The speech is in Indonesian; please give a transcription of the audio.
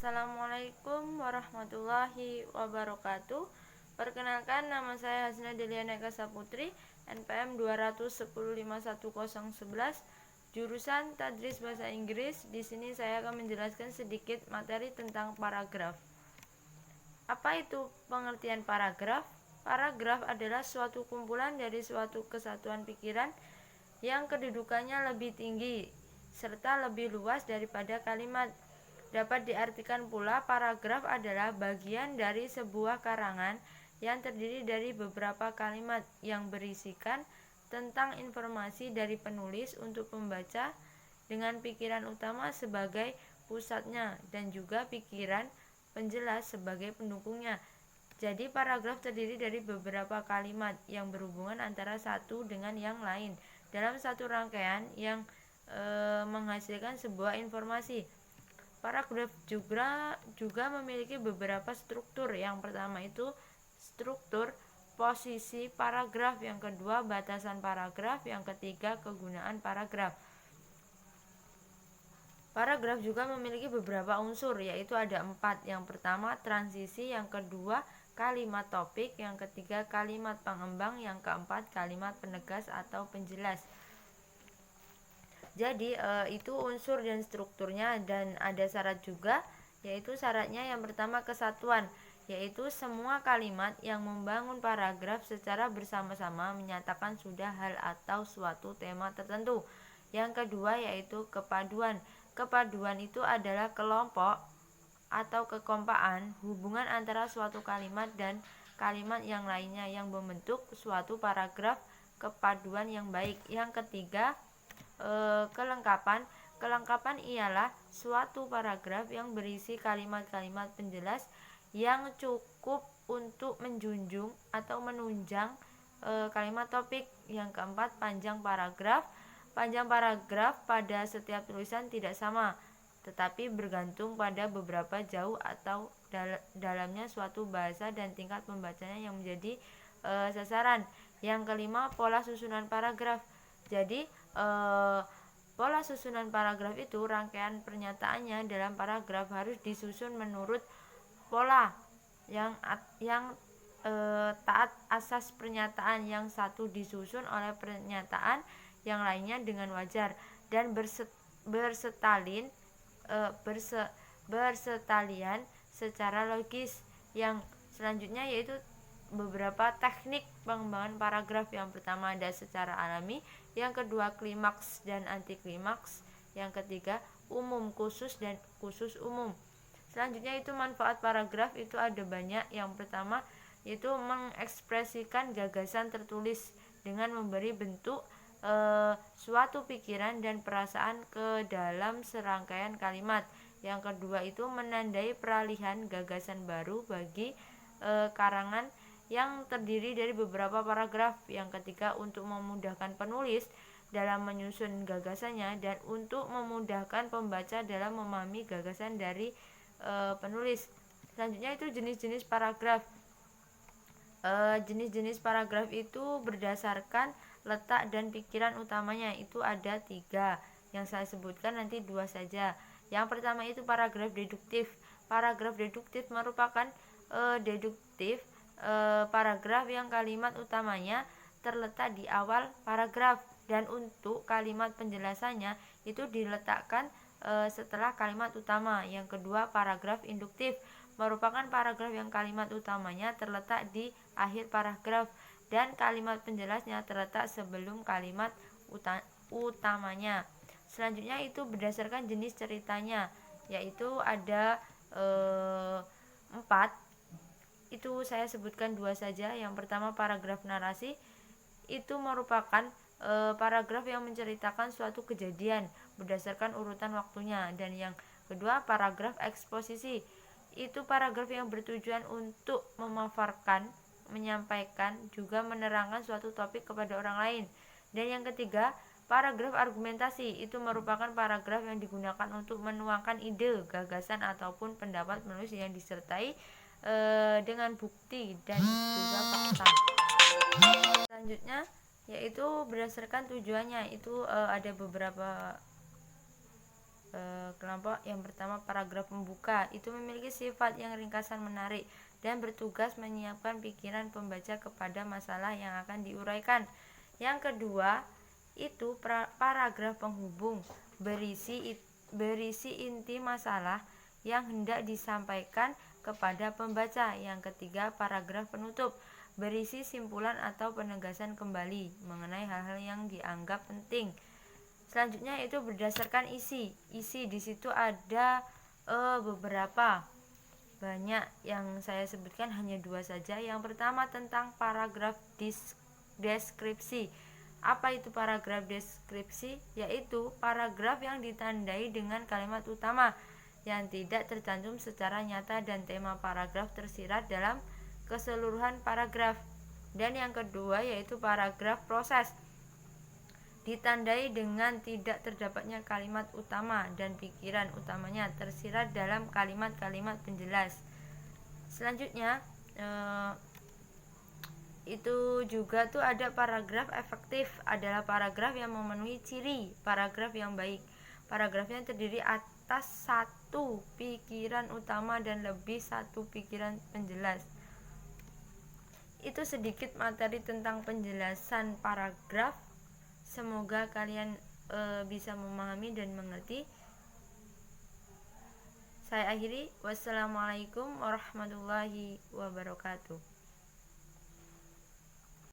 Assalamualaikum warahmatullahi wabarakatuh. Perkenalkan, nama saya Hasna Deliana Kasaputri, NPM 210511011, jurusan Tadris Bahasa Inggris. Di sini saya akan menjelaskan sedikit materi tentang paragraf. Apa itu pengertian paragraf? Paragraf adalah suatu kumpulan dari suatu kesatuan pikiran yang kedudukannya lebih tinggi serta lebih luas daripada kalimat. Dapat diartikan pula paragraf adalah bagian dari sebuah karangan yang terdiri dari beberapa kalimat yang berisikan tentang informasi dari penulis untuk pembaca dengan pikiran utama sebagai pusatnya dan juga pikiran penjelas sebagai pendukungnya. Jadi paragraf terdiri dari beberapa kalimat yang berhubungan antara satu dengan yang lain dalam satu rangkaian yang menghasilkan sebuah informasi. Paragraf juga memiliki beberapa struktur. Yang pertama itu struktur posisi paragraf, yang kedua batasan paragraf, yang ketiga kegunaan paragraf. Paragraf juga memiliki beberapa unsur, yaitu ada 4. Yang pertama transisi, yang kedua kalimat topik, yang ketiga kalimat pengembang, yang keempat kalimat penegas atau penjelas. Jadi itu unsur dan strukturnya, dan ada syarat juga, yaitu syaratnya yang pertama kesatuan, yaitu semua kalimat yang membangun paragraf secara bersama-sama menyatakan sudah hal atau suatu tema tertentu. Yang kedua yaitu kepaduan. Kepaduan itu adalah kelompok atau kekompakan hubungan antara suatu kalimat dan kalimat yang lainnya yang membentuk suatu paragraf kepaduan yang baik. Yang ketiga kelengkapan ialah suatu paragraf yang berisi kalimat-kalimat penjelas yang cukup untuk menjunjung atau menunjang kalimat topik. Yang keempat panjang paragraf pada setiap tulisan tidak sama, tetapi bergantung pada beberapa jauh atau dalamnya suatu bahasa dan tingkat pembacanya yang menjadi sasaran. Yang kelima pola susunan paragraf. Jadi pola susunan paragraf itu rangkaian pernyataannya dalam paragraf harus disusun menurut pola yang taat asas pernyataan yang satu disusun oleh pernyataan yang lainnya dengan wajar dan bersetalian secara logis. Yang selanjutnya yaitu beberapa teknik pengembangan paragraf. Yang pertama ada secara alami, yang kedua klimaks dan anti klimaks, yang ketiga umum khusus dan khusus umum. Selanjutnya itu manfaat paragraf itu ada banyak. Yang pertama yaitu mengekspresikan gagasan tertulis dengan memberi bentuk suatu pikiran dan perasaan ke dalam serangkaian kalimat. Yang kedua itu menandai peralihan gagasan baru bagi karangan yang terdiri dari beberapa paragraf. Yang ketiga untuk memudahkan penulis dalam menyusun gagasannya dan untuk memudahkan pembaca dalam memahami gagasan dari penulis. Selanjutnya itu jenis-jenis paragraf. Jenis-jenis paragraf itu berdasarkan letak dan pikiran utamanya, itu ada 3. Yang saya sebutkan nanti 2 saja. Yang pertama itu paragraf deduktif. Paragraf deduktif merupakan paragraf yang kalimat utamanya terletak di awal paragraf dan untuk kalimat penjelasannya itu diletakkan setelah kalimat utama. Yang kedua paragraf induktif merupakan paragraf yang kalimat utamanya terletak di akhir paragraf dan kalimat penjelasnya terletak sebelum kalimat utamanya. Selanjutnya itu berdasarkan jenis ceritanya, yaitu ada 4. Itu saya sebutkan 2 saja. Yang pertama paragraf narasi, itu merupakan paragraf yang menceritakan suatu kejadian berdasarkan urutan waktunya. Dan yang kedua paragraf eksposisi, itu paragraf yang bertujuan untuk memaparkan, menyampaikan, juga menerangkan suatu topik kepada orang lain. Dan yang ketiga paragraf argumentasi, itu merupakan paragraf yang digunakan untuk menuangkan ide, gagasan ataupun pendapat penulis yang disertai dengan bukti dan juga fakta. Selanjutnya yaitu berdasarkan tujuannya, itu ada beberapa Kelompok yang pertama, paragraf pembuka, itu memiliki sifat yang ringkasan menarik dan bertugas menyiapkan pikiran pembaca kepada masalah yang akan diuraikan. Yang kedua, itu paragraf penghubung, berisi inti masalah yang hendak disampaikan kepada pembaca. Yang ketiga, paragraf penutup, berisi simpulan atau penegasan kembali mengenai hal-hal yang dianggap penting. Selanjutnya itu berdasarkan isi. Isi di situ ada beberapa, banyak, yang saya sebutkan hanya 2 saja. Yang pertama tentang paragraf deskripsi. Apa itu paragraf deskripsi? Yaitu paragraf yang ditandai dengan kalimat utama yang tidak tercantum secara nyata dan tema paragraf tersirat dalam keseluruhan paragraf. Dan yang kedua yaitu paragraf proses, ditandai dengan tidak terdapatnya kalimat utama dan pikiran utamanya tersirat dalam kalimat-kalimat penjelas. Selanjutnya itu juga tuh ada paragraf efektif, adalah paragraf yang memenuhi ciri paragraf yang baik. Paragrafnya terdiri atas satu pikiran utama dan lebih satu pikiran penjelas. Itu sedikit materi tentang penjelasan paragraf. Semoga kalian bisa memahami dan mengerti. Saya akhiri. Wassalamualaikum warahmatullahi wabarakatuh.